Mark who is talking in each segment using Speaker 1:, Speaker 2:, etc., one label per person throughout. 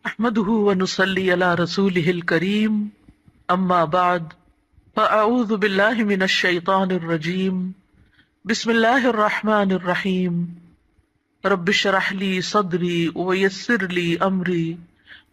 Speaker 1: احمده ونصلي على رسوله الكريم اما بعد فاعوذ بالله من الشيطان الرجيم بسم الله الرحمن الرحيم رب اشرح لي صدري ويسر لي امري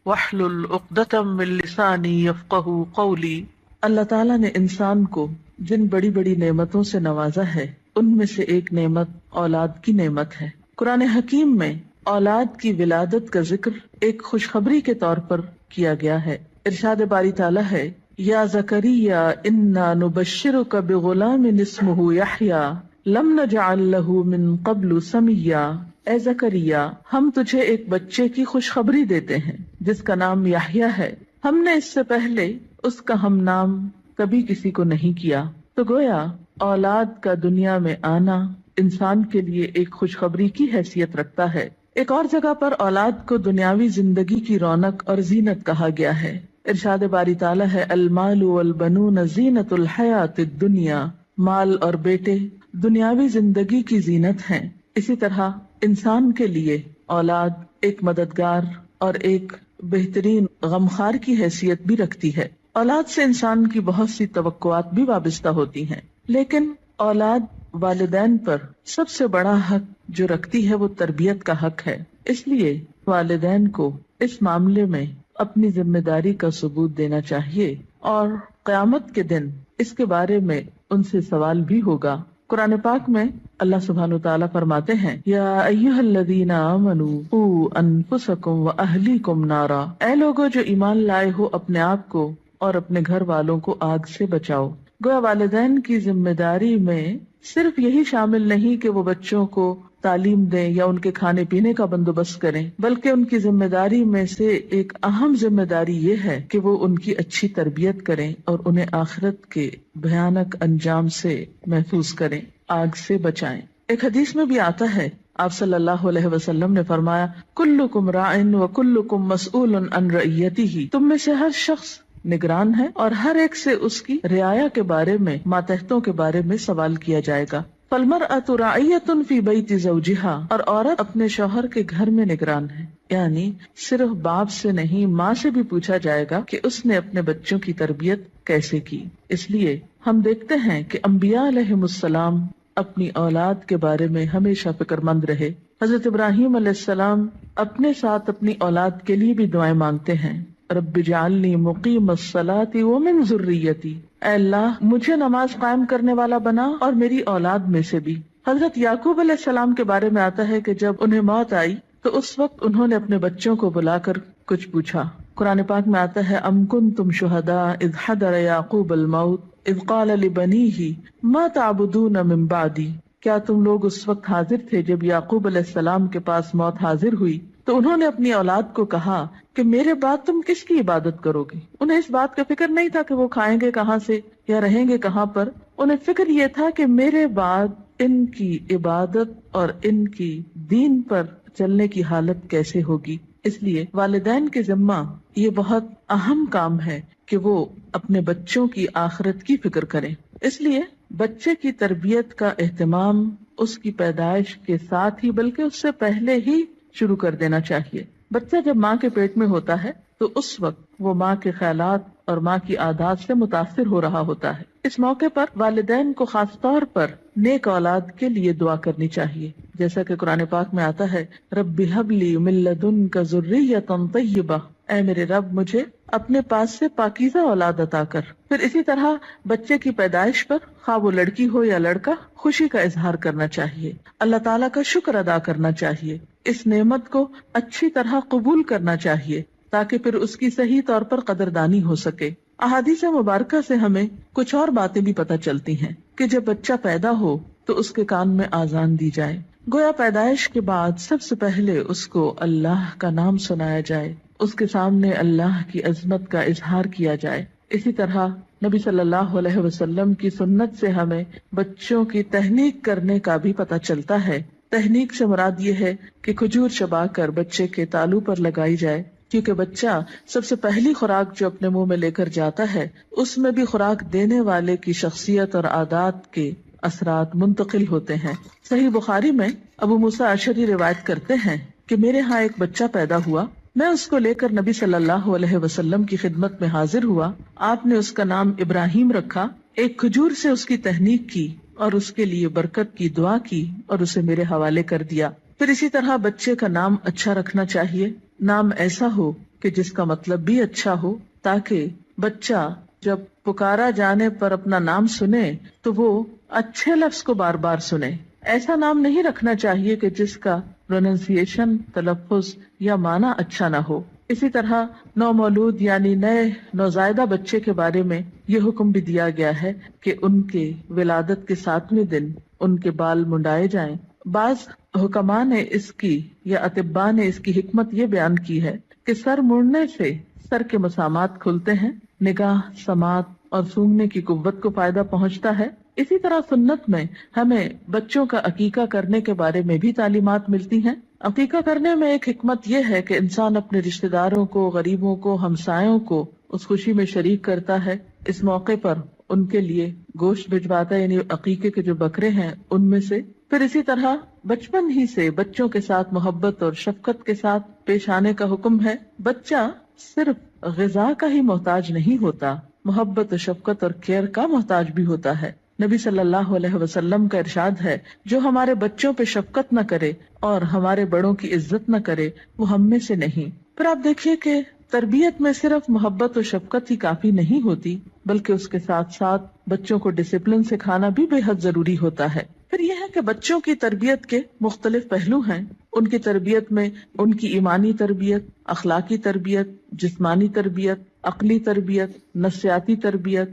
Speaker 1: واحلل عقدة من لساني يفقهوا قولي۔ اللہ تعالیٰ نے انسان کو جن بڑی بڑی نعمتوں سے نوازا ہے ان میں سے ایک نعمت اولاد کی نعمت ہے۔ قرآن حکیم میں اولاد کی ولادت کا ذکر ایک خوشخبری کے طور پر کیا گیا ہے۔ ارشاد باری تعالیٰ ہے، یا زکریا انا نبشرک بغلام اسمہ یحییٰ لم نجعل لہ من قبل سمیا۔ اے زکریا، ہم تجھے ایک بچے کی خوشخبری دیتے ہیں جس کا نام یحییٰ ہے، ہم نے اس سے پہلے اس کا ہم نام کبھی کسی کو نہیں کیا۔ تو گویا اولاد کا دنیا میں آنا انسان کے لیے ایک خوشخبری کی حیثیت رکھتا ہے۔ ایک اور جگہ پر اولاد کو دنیاوی زندگی کی رونق اور زینت کہا گیا ہے۔ ارشاد باری تعالیٰ ہے، المال والبنون زینت الحیات الدنیا، مال اور بیٹے دنیاوی زندگی کی زینت ہیں۔ اسی طرح انسان کے لیے اولاد ایک مددگار اور ایک بہترین غمخار کی حیثیت بھی رکھتی ہے۔ اولاد سے انسان کی بہت سی توقعات بھی وابستہ ہوتی ہیں، لیکن اولاد والدین پر سب سے بڑا حق جو رکھتی ہے وہ تربیت کا حق ہے۔ اس لیے والدین کو اس معاملے میں اپنی ذمہ داری کا ثبوت دینا چاہیے، اور قیامت کے دن اس کے بارے میں ان سے سوال بھی ہوگا۔ قرآن پاک میں اللہ سبحانہ وتعالیٰ فرماتے ہیں، یا ایھا الذین آمنوا قوا انفسکم واہلیکم نارا، اے لوگو جو ایمان لائے ہو اپنے آپ کو اور اپنے گھر والوں کو آگ سے بچاؤ۔ گویا والدین کی ذمہ داری میں صرف یہی شامل نہیں کہ وہ بچوں کو تعلیم دیں یا ان کے کھانے پینے کا بندوبست کریں، بلکہ ان کی ذمہ داری میں سے ایک اہم ذمہ داری یہ ہے کہ وہ ان کی اچھی تربیت کریں اور انہیں آخرت کے بھیانک انجام سے محفوظ کریں، آگ سے بچائیں۔ ایک حدیث میں بھی آتا ہے، آپ صلی اللہ علیہ وسلم نے فرمایا، کلکم راع وکلکم مسئول عن رعیتہ، تم میں سے ہر شخص نگران ہے اور ہر ایک سے اس کی رعایا کے بارے میں، ماتحتوں کے بارے میں سوال کیا جائے گا۔ فالمرأة راعیۃ فی بیت زوجہا، اور عورت اپنے شوہر کے گھر میں نگران ہے، یعنی صرف باپ سے نہیں، ماں سے بھی پوچھا جائے گا کہ اس نے اپنے بچوں کی تربیت کیسے کی۔ اس لیے ہم دیکھتے ہیں کہ انبیاء علیہم السلام اپنی اولاد کے بارے میں ہمیشہ فکر مند رہے۔ حضرت ابراہیم علیہ السلام اپنے ساتھ اپنی اولاد کے لیے بھی دعائیں مانگتے ہیں، رب اجعلنی مقیم الصلاۃ ومن ذریتی، اے اللہ مجھے نماز قائم کرنے والا بنا اور میری اولاد میں سے بھی۔ حضرت یعقوب علیہ السلام کے بارے میں آتا ہے کہ جب انہیں موت آئی تو اس وقت انہوں نے اپنے بچوں کو بلا کر کچھ پوچھا۔ قرآن پاک میں آتا ہے، ام کنتم شہداء اذ حضر یعقوب الموت اذ قال لبنیہ ما تعبدون من بعدی، کیا تم لوگ اس وقت حاضر تھے جب یعقوب علیہ السلام کے پاس موت حاضر ہوئی تو انہوں نے اپنی اولاد کو کہا کہ میرے بعد تم کس کی عبادت کرو گے؟ انہیں اس بات کا فکر نہیں تھا کہ وہ کھائیں گے کہاں سے یا رہیں گے کہاں پر، انہیں فکر یہ تھا کہ میرے بعد ان کی عبادت اور ان کی دین پر چلنے کی حالت کیسے ہوگی۔ اس لیے والدین کے ذمہ یہ بہت اہم کام ہے کہ وہ اپنے بچوں کی آخرت کی فکر کریں۔ اس لیے بچے کی تربیت کا اہتمام اس کی پیدائش کے ساتھ ہی بلکہ اس سے پہلے ہی شروع کر دینا چاہیے۔ بچہ جب ماں کے پیٹ میں ہوتا ہے تو اس وقت وہ ماں کے خیالات اور ماں کی عادات سے متاثر ہو رہا ہوتا ہے۔ اس موقع پر والدین کو خاص طور پر نیک اولاد کے لیے دعا کرنی چاہیے، جیسا کہ قرآن پاک میں آتا ہے، رب ہب لی من لدنک ذریۃ طیبہ، اے میرے رب مجھے اپنے پاس سے پاکیزہ اولاد عطا کر۔ پھر اسی طرح بچے کی پیدائش پر خواہ وہ لڑکی ہو یا لڑکا، خوشی کا اظہار کرنا چاہیے، اللہ تعالیٰ کا شکر ادا کرنا چاہیے، اس نعمت کو اچھی طرح قبول کرنا چاہیے تاکہ پھر اس کی صحیح طور پر قدردانی ہو سکے۔ احادیث مبارکہ سے ہمیں کچھ اور باتیں بھی پتہ چلتی ہیں کہ جب بچہ پیدا ہو تو اس کے کان میں آذان دی جائے، گویا پیدائش کے بعد سب سے پہلے اس کو اللہ کا نام سنایا جائے، اس کے سامنے اللہ کی عظمت کا اظہار کیا جائے۔ اسی طرح نبی صلی اللہ علیہ وسلم کی سنت سے ہمیں بچوں کی تہنیک کرنے کا بھی پتہ چلتا ہے۔ تہنیک سے مراد یہ ہے کہ کھجور چبا کر بچے کے تالو پر لگائی جائے، کیونکہ بچہ سب سے پہلی خوراک جو اپنے منہ میں لے کر جاتا ہے اس میں بھی خوراک دینے والے کی شخصیت اور عادات کے اثرات منتقل ہوتے ہیں۔ صحیح بخاری میں ابو موسیٰ اشعری روایت کرتے ہیں کہ میرے ہاں ایک بچہ پیدا ہوا میں اس کو لے کر نبی صلی اللہ علیہ وسلم کی خدمت میں حاضر ہوا. آپ نے اس کا نام ابراہیم رکھا. ایک کھجور سے اس کی تہنیک کی اور اس کے لیے برکت کی دعا کی اور اسے میرے حوالے کر دیا. پھر اسی طرح بچے کا نام اچھا رکھنا چاہیے. نام ایسا ہو کہ جس کا مطلب بھی اچھا ہو، تاکہ بچہ جب پکارا جانے پر اپنا نام سنے تو وہ اچھے لفظ کو بار بار سنے. ایسا نام نہیں رکھنا چاہیے کہ جس کا پروننسیشن، تلفظ یا معنی اچھا نہ ہو. اسی طرح نومولود یعنی نئے نوزائیدہ بچے کے بارے میں یہ حکم بھی دیا گیا ہے کہ ان کے ولادت کے 7ویں دن ان کے بال منڈائے جائیں. بعض حکماء نے اس کی یا اطباء نے اس کی حکمت یہ بیان کی ہے کہ سر مڑنے سے سر کے مسامات کھلتے ہیں، نگاہ، سماعت اور سونگنے کی قوت کو فائدہ پہنچتا ہے. اسی طرح سنت میں ہمیں بچوں کا عقیقہ کرنے کے بارے میں بھی تعلیمات ملتی ہیں. عقیقہ کرنے میں ایک حکمت یہ ہے کہ انسان اپنے رشتہ داروں کو، غریبوں کو، ہمسایوں کو اس خوشی میں شریک کرتا ہے. اس موقع پر ان کے لیے گوشت بھجواتا ہے، یعنی عقیقے کے جو بکرے ہیں ان میں سے. پھر اسی طرح بچپن ہی سے بچوں کے ساتھ محبت اور شفقت کے ساتھ پیش آنے کا حکم ہے. بچہ صرف غذا کا ہی محتاج نہیں ہوتا، محبت و شفقت اور کیئر کا محتاج بھی ہوتا ہے. نبی صلی اللہ علیہ وسلم کا ارشاد ہے، جو ہمارے بچوں پہ شفقت نہ کرے اور ہمارے بڑوں کی عزت نہ کرے وہ ہم میں سے نہیں. پھر آپ دیکھیے کہ تربیت میں صرف محبت و شفقت ہی کافی نہیں ہوتی، بلکہ اس کے ساتھ ساتھ بچوں کو ڈسپلن سکھانا بھی بے حد ضروری ہوتا ہے. پھر یہ ہے کہ بچوں کی تربیت کے مختلف پہلو ہیں. ان کی تربیت میں ان کی ایمانی تربیت، اخلاقی تربیت، جسمانی تربیت، عقلی تربیت، نفسیاتی تربیت،